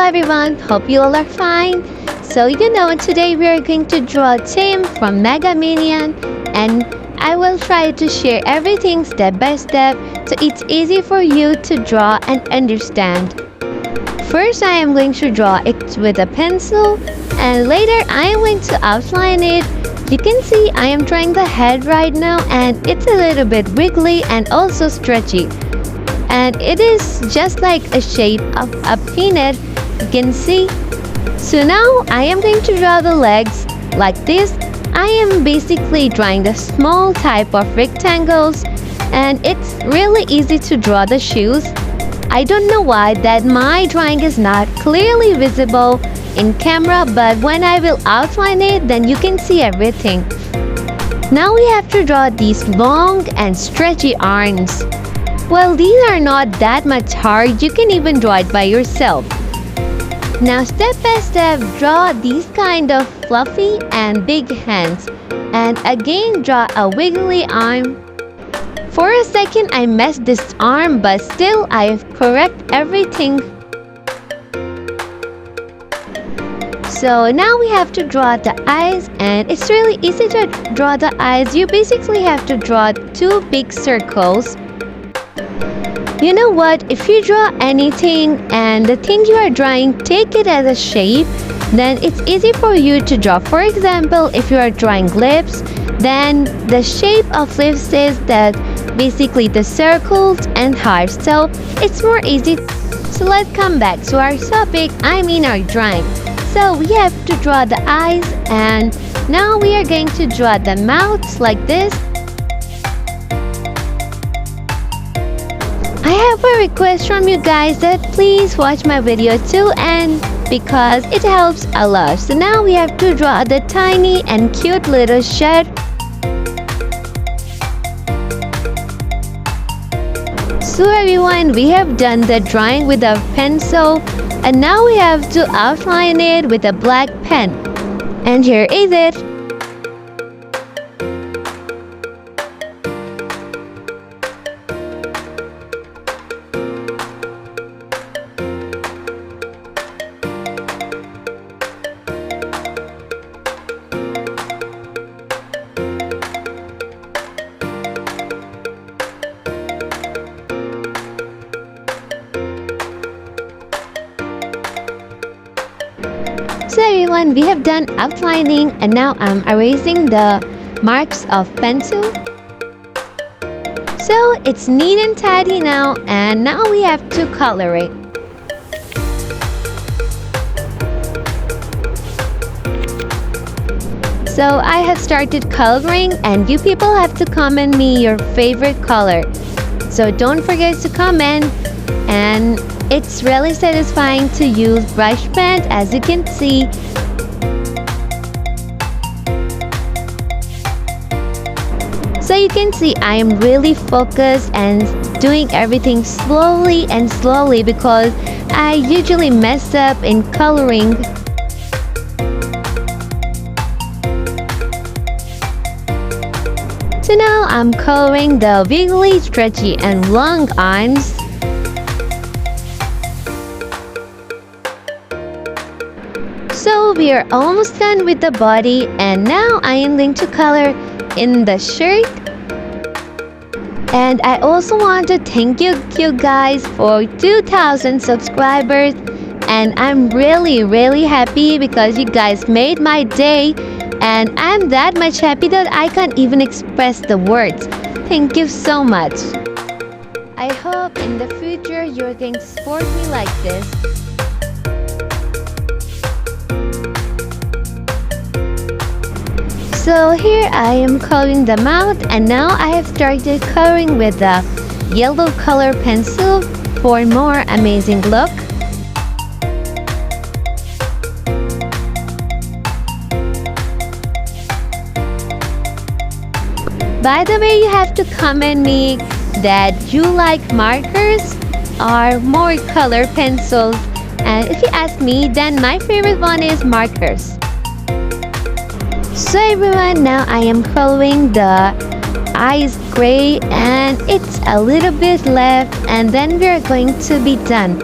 everyone, hope you all are fine. Today we are going to draw a team from Mega Minion, and I will try to share everything step by step so it's easy for you to draw and understand. First, I am going to draw it with a pencil, and later I am going to outline it. You can see I am drawing the head right now, and it's a little bit wiggly and also stretchy. And it is just like a shape of a peanut, you can see. So now I am going to draw the legs like this. I am basically drawing the small type of rectangles, and it's really easy to draw the shoes. I don't know why that my drawing is not clearly visible in camera, but when I will outline it, then you can see everything. Now we have to draw these long and stretchy arms. Well, these are not that much hard. You can even draw it by yourself. Now step by step, draw these kind of fluffy and big hands. And again, draw a wiggly arm. For a second, I messed this arm, but still I correct everything. So now we have to draw the eyes, and it's really easy to draw the eyes. You basically have to draw two big circles. You know what? If you draw anything and the thing you are drawing, take it as a shape, then it's easy for you to draw. For example, if you are drawing lips, then the shape of lips is that basically the circles and hearts. So it's more easy. So let's come back to our topic, our drawing. So we have to draw the eyes, and now we are going to draw the mouths like this. I have a request from you guys that please watch my video too, and because it helps a lot. So now we have to draw the tiny and cute little shirt. So everyone, we have done the drawing with a pencil, and now we have to outline it with a black pen. And here is it. So everyone, we have done outlining, and now I'm erasing the marks of pencil. So it's neat and tidy now, and now we have to color it. So I have started coloring, and you people have to comment me your favorite color. So don't forget to comment, and it's really satisfying to use brush pen, as you can see. So you can see I am really focused and doing everything slowly because I usually mess up in coloring. So now I'm coloring the wiggly, stretchy, and long arms. So we are almost done with the body, and now I am going to color in the shirt. And I also want to thank you guys for 2,000 subscribers, and I'm really happy because you guys made my day, and I'm that much happy that I can't even express the words. Thank you so much. I hope in the future you're going to support me like this. So here I am coloring the mouth, and now I have started coloring with the yellow color pencil for more amazing look. By the way, you have to comment me that you like markers or more color pencils, and if you ask me, then my favorite one is markers. So everyone, now I am coloring the eyes gray, and it's a little bit left, and then we are going to be done.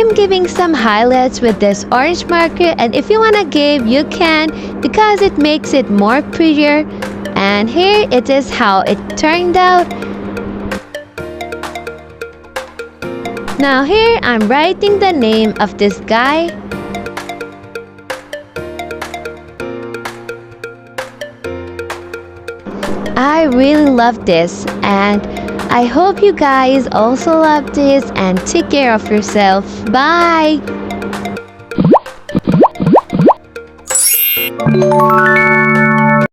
I'm giving some highlights with this orange marker, and if you wanna give, you can, because it makes it more prettier. And here it is how it turned out. Now here I'm writing the name of this guy. I really love this, and I hope you guys also love this, and take care of yourself. Bye!